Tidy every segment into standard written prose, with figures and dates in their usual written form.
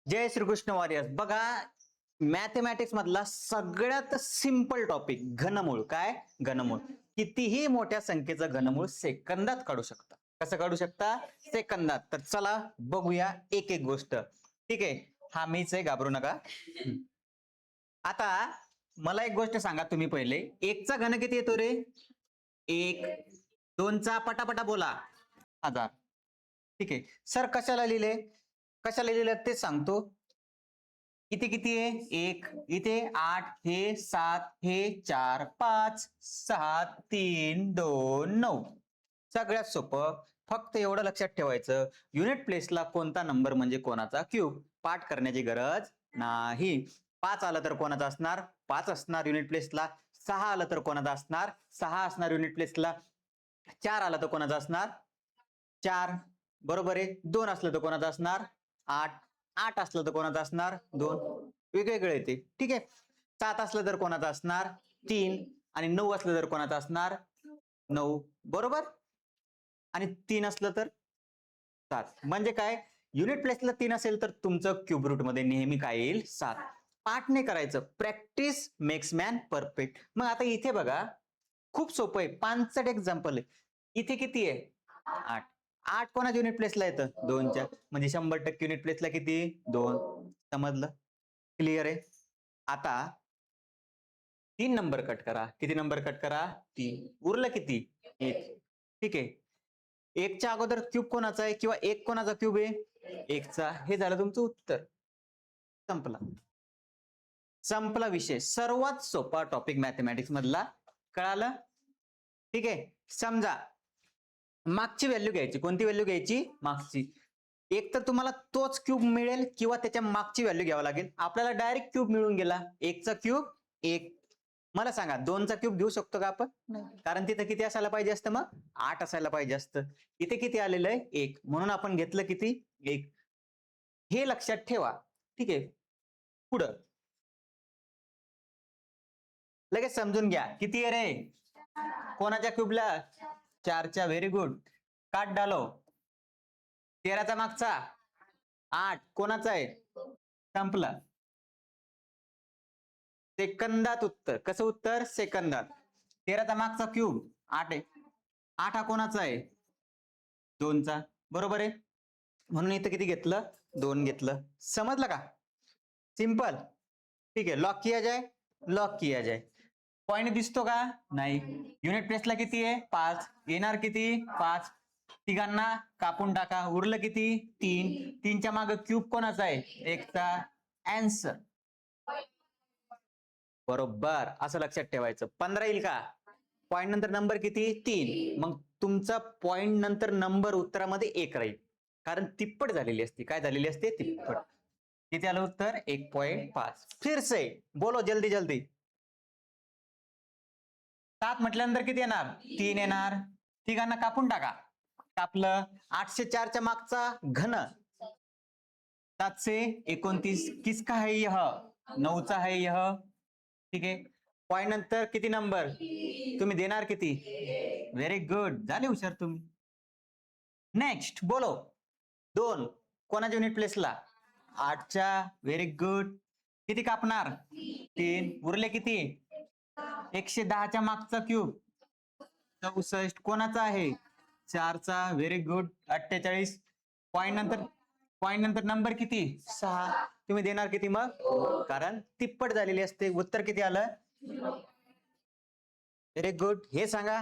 जय Shrikrishna warriors. बघा, mathematics मधला सगळ्यात सिंपल टॉपिक घनमूळ. काय घनमूळ? कितीही मोठ्या संख्येचं घनमूळ सेकंदात काढू शकता. कसं काढू शकता? सेकंदात. तर चला बघूया एक एक गोष्ट. ठीक आहे, हा मीच आहे, घाबरू नका. आता मला एक गोष्ट सांगा तुम्ही पहिले, एकचा घन किती येतो रे? एक. दोनचा पटापटा बोला. 1000. ठीक आहे सर, कशाला लिहिले? कशाला लिहिले ते सांगतो. इथे किती आहे? एक. इथे 8, हे 7, हे 4, 5, 6, 3, 2, 9. सगळ्यात सोपं. फक्त एवढं लक्षात ठेवायचं, युनिट प्लेसला कोणता नंबर म्हणजे कोणाचा क्यूब. पाठ करण्याची गरज नाही. 5 आलं तर कोणाचा असणार? 5 असणार युनिट प्लेसला. 6 आलं तर कोणाचा असणार? 6 असणार युनिट प्लेसला. 4 आलं तर कोणाचा असणार? 4. बरोबर आहे. 2 असलं तर कोणाचा असणार? 8. 8 असलं तर कोणाचा असणार? 2. वेगवेगळे येते. ठीक आहे. 7 असलं तर कोणाचा असणार? 3. आणि 9 असलं तर कोणाचा असणार? 9. बरोबर. आणि 3 असलं तर 7. म्हणजे काय? युनिट प्लेसला 3 असेल तर तुमचं क्यूब रूट मध्ये नेहमी काय येईल? 7. पाठ नाही करायचं. Practice makes man perfect. मग आता इथे बघा, खूप सोपं आहे. 5 एक्झाम्पल आहे. इथे किती आहे? 8. 8 कोणाच्या युनिट प्लेसला येतं? 2च्या. म्हणजे 100% युनिट प्लेसला किती? 2. समजलं? क्लिअर आहे. आता 3 नंबर कट करा. किती नंबर कट करा? 3. उरलं किती? 1. ठीक आहे. 1च्या अगोदर क्यूब कोणाचा आहे किंवा 1 कोणाचा क्यूब आहे? 1चा. हे झालं तुमचं उत्तर. संपला. संपला विषय. सर्वात सोपा टॉपिक मॅथमॅटिक्स मधला. कळालं? ठीक आहे. समजा मागची व्हॅल्यू घ्यायची. कोणती व्हॅल्यू घ्यायची? मागची. एक तर तुम्हाला तोच क्यूब मिळेल किंवा त्याच्या मागची व्हॅल्यू घ्यावी लागेल. आपल्याला डायरेक्ट क्यूब मिळून गेला. 1चा क्यूब 1. मला सांगा 2चा क्यूब घेऊ शकतो का आपण? कारण तिथे किती असायला पाहिजे असतं? मग 8 असायला पाहिजे असतं. इथे किती आलेलं आहे? 1. म्हणून आपण घेतलं किती? 1. हे लक्षात ठेवा. ठीक आहे. पुढं लगेच समजून घ्या. किती आहे रे? कोणाच्या क्यूबला? 4च्या. Very good. काट डालो. 13चा मागचा 8 कोणाचा आहे? संपला. सेकंदात उत्तर. कसं उत्तर? सेकंदात. 13चा मागचा क्यूब 8 आहे. 8 हा कोणाचा आहे? 2चा. बरोबर आहे. म्हणून इथं किती घेतलं? 2 घेतलं. समजलं का? सिंपल. ठीक आहे. लॉक किया जाए. लॉक किया जाए. पॉइंट दिसतो का? नाही. युनिट प्लेसला किती आहे? 5. येणार किती? 5. तिघांना कापून टाका. उरलं किती? 3. 3च्या मागे क्यूब कोणाचा आहे? 1चा. आन्सर. बरोबर. असं लक्षात ठेवायचं. 15 येईल का? पॉइंट नंतर नंबर किती? 3. मग तुमचा पॉइंट नंतर नंबर उत्तरामध्ये 1 राहील. कारण तिप्पट झालेली असते. काय झालेली असते? तिप्पट. किती आलं उत्तर? 1.5. फिर से बोलो जल्दी जल्दी. 7 म्हटल्यानंतर किती येणार? 3 येणार. तिघांना कापून टाका. कापलं. 804च्या मागचा घन 729. किसका है यह? 9चा है यह. ठीक आहे. पॉइंट नंतर किती नंबर? तुम्ही देणार किती? Very good. झाले हुशार तुम्ही. नेक्स्ट बोलो. 2 कोणाच्या युनिट प्लेसला? 8च्या. Very good. किती कापणार? 3. उरले किती? 110च्या मागचा क्यूब 64 कोणाचा आहे? 4चा. Very good. 48. पॉइंट नंतर नंबर किती? 6. तुम्ही देणार किती मग? कारण तिप्पट झालेली असते. उत्तर किती आलं? Very good. हे सांगा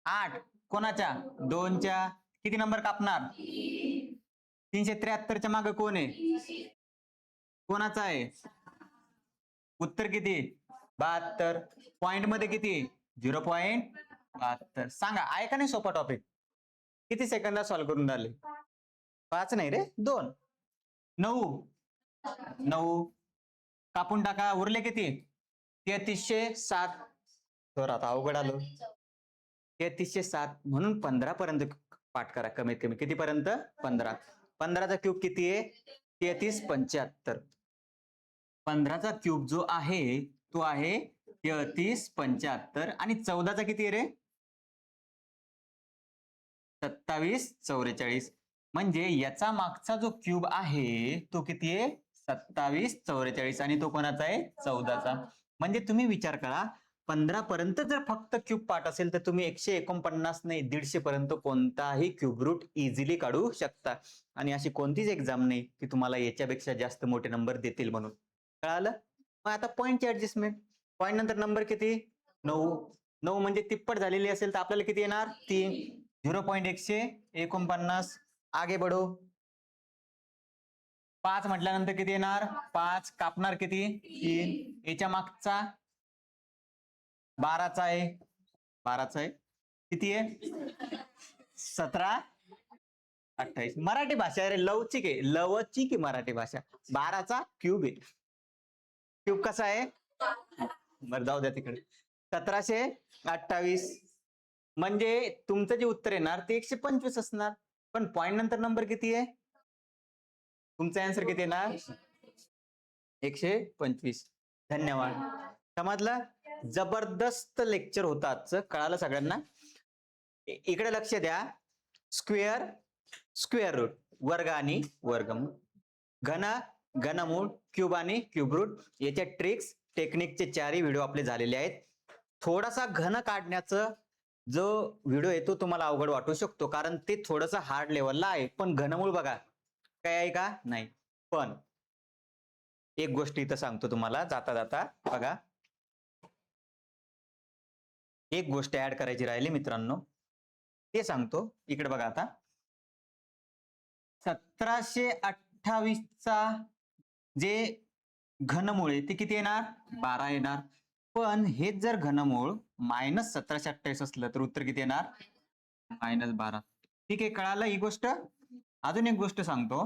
8 कोणाच्या? 2च्या. किती नंबर कापणार? 373च्या मागे कोण आहे? कोणाचा आहे? उत्तर किती? 72. पॉइंट मध्ये किती? 0.72. सांगा, आहे का नाही सोपा टॉपिक? किती सेकंदात सॉल्व्ह करून झाले? 5 नाही रे, 2. 9. 9 कापून टाका. उरले किती? 3307. तर आता अवघड आलो. 3307 म्हणून 15 पर्यंत पाठ करा. कमीत कमी किती पर्यंत? 15. 15चा क्यूब किती आहे? 3375. 15चा क्यूब जो आहे तो आहे 3375. आणि 14चा किती आहे रे? 2744. म्हणजे याचा मागचा जो क्यूब आहे तो किती आहे 27 44 आणि तो कोणाचा आहे 14चा. म्हणजे तुम्ही विचार करा 15 पर्यंत जर फक्त क्यूब पार्ट असेल तर तुम्ही 149 नाही 150 पर्यंत कोणताही क्यूब रूट इझिली काढू शकता. आणि अशी कोणतीच एक्झाम नाही की तुम्हाला याच्यापेक्षा जास्त मोठे नंबर देतील म्हणून. कळालं? मग आता पॉईंटची ऍडजस्टमेंट. पॉईंट नंतर नंबर किती 9. 9 म्हणजे तिप्पट झालेली असेल तर आपल्याला किती येणार 3. 0.149 आगे बढो. 5 म्हटल्यानंतर किती येणार 5 कापणार किती 3. याच्या मागचा 12चा आहे 12चा आहे किती आहे 17 28. मराठी भाषा आहे रे लवचिक आहे लवचिक आहे मराठी भाषा. 12चा क्यूब आहे. क्यूब कसा आहे बरं जाऊ द्या तिकडे. 1728 म्हणजे तुमचं जे उत्तर येणार ते 125 असणार. पण पॉईंट नंतर नंबर किती आहे तुमचा आन्सर किती येणार 125. धन्यवाद. समजलं? जबरदस्त लेक्चर होतं आजचं. कळालं सगळ्यांना? इकडे लक्ष द्या. स्क्वेअर स्क्वेअर रूट वर्ग आणि वर्गमूळ घन घनमूळ क्यूब आणि क्यूब रूट याच्या ट्रिक्स टेक्निकचे 4ही व्हिडिओ आपले झालेले आहेत. थोडासा घन काढण्याचं जो व्हिडिओ आहे तो तुम्हाला अवघड वाटू शकतो कारण ते थोडंसं हार्ड लेवलला आहे. पण घनमूळ बघा काय आहे का नाही. पण एक गोष्ट इथं सांगतो तुम्हाला जाता जाता बघा. एक गोष्ट ऍड करायची राहिली मित्रांनो ते सांगतो. इकडे बघा आता 1728 चा जे घनमूळ आहे ते किती येणार 12 येणार. पण हेच जर घनमूळ -1728 असलं तर उत्तर किती येणार -12. ठीक आहे कळालं ही गोष्ट. अजून एक गोष्ट सांगतो.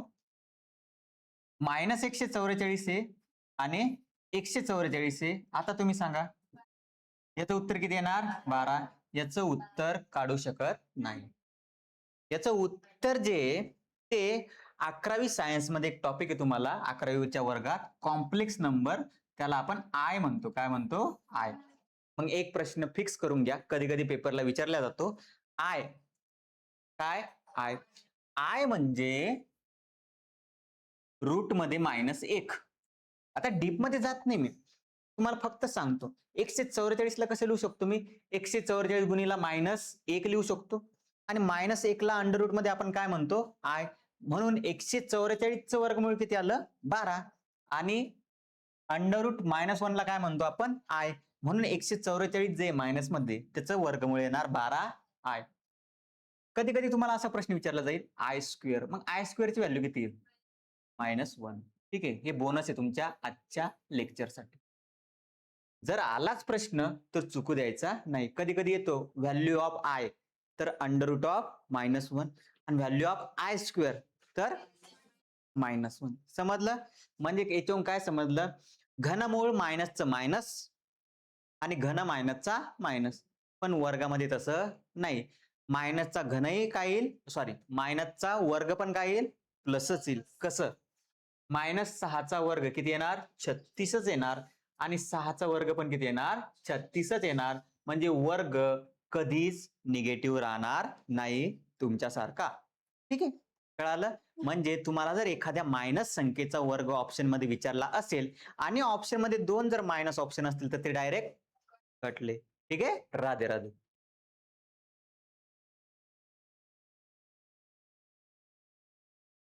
-144 आहे आणि 144 आहे. आता तुम्ही सांगा याचं उत्तर किती येणार 12. याचं उत्तर काढू शकत नाही. याचं उत्तर जे ते 11वी सायन्स मध्ये एक टॉपिक आहे तुम्हाला 11वीच्या वर्गात कॉम्प्लेक्स नंबर त्याला आपण आय म्हणतो. काय म्हणतो आय. मग एक प्रश्न फिक्स करून घ्या कधी कधी पेपरला विचारला जातो आय काय आय. आय म्हणजे रूट मध्ये -1. आता डीप मध्ये जात नाही मी तुम्हाला फक्त सांगतो 144 ला कसं लिहू शकतो मी 144 गुणीला -1 लिहू शकतो आणि -1 ला अंडर रूट मध्ये आपण काय म्हणतो आय. म्हणून 144 चं वर्गमूळ किती आलं 12 आणि अंडर रूट -1 ला काय म्हणतो आपण आय. म्हणून 144 जे मायनस मध्ये त्याचं वर्गमूळ येणार 12 आय. कधी कधी तुम्हाला असा प्रश्न विचारला जाईल आय स्क्वेअर. मग आय स्क्वेअरची व्हॅल्यू किती येईल -1. ठीक आहे हे बोनस आहे तुमच्या आजच्या लेक्चरसाठी. जर आलाच प्रश्न तर चुकू द्यायचा नाही. कधी कधी येतो व्हॅल्यू ऑफ आय तर अंडर रूट ऑफ -1 आणि व्हॅल्यू ऑफ आय स्क्वेअर तर -1. समजलं? म्हणजे याच्यावरून काय समजलं घनमूळ मायनसचं मायनस आणि घन मायनसचा मायनस. पण वर्गामध्ये तसं नाही. मायनसचा घनही काय येईल सॉरी मायनसचा वर्ग पण काय येईल प्लसच येईल. कसं -6चा वर्ग किती येणार 36च येणार आणि 6चा वर्ग पण किती येणार 36च येणार. म्हणजे वर्ग कधीच निगेटिव्ह राहणार नाही तुमच्यासारखा. ठीक आहे कळालं. म्हणजे तुम्हाला जर एखाद्या मायनस संख्येचा वर्ग ऑप्शन मध्ये विचारला असेल आणि ऑप्शन मध्ये 2 जर मायनस ऑप्शन असतील तर ते डायरेक्ट कटले. ठीक आहे राधे राधे.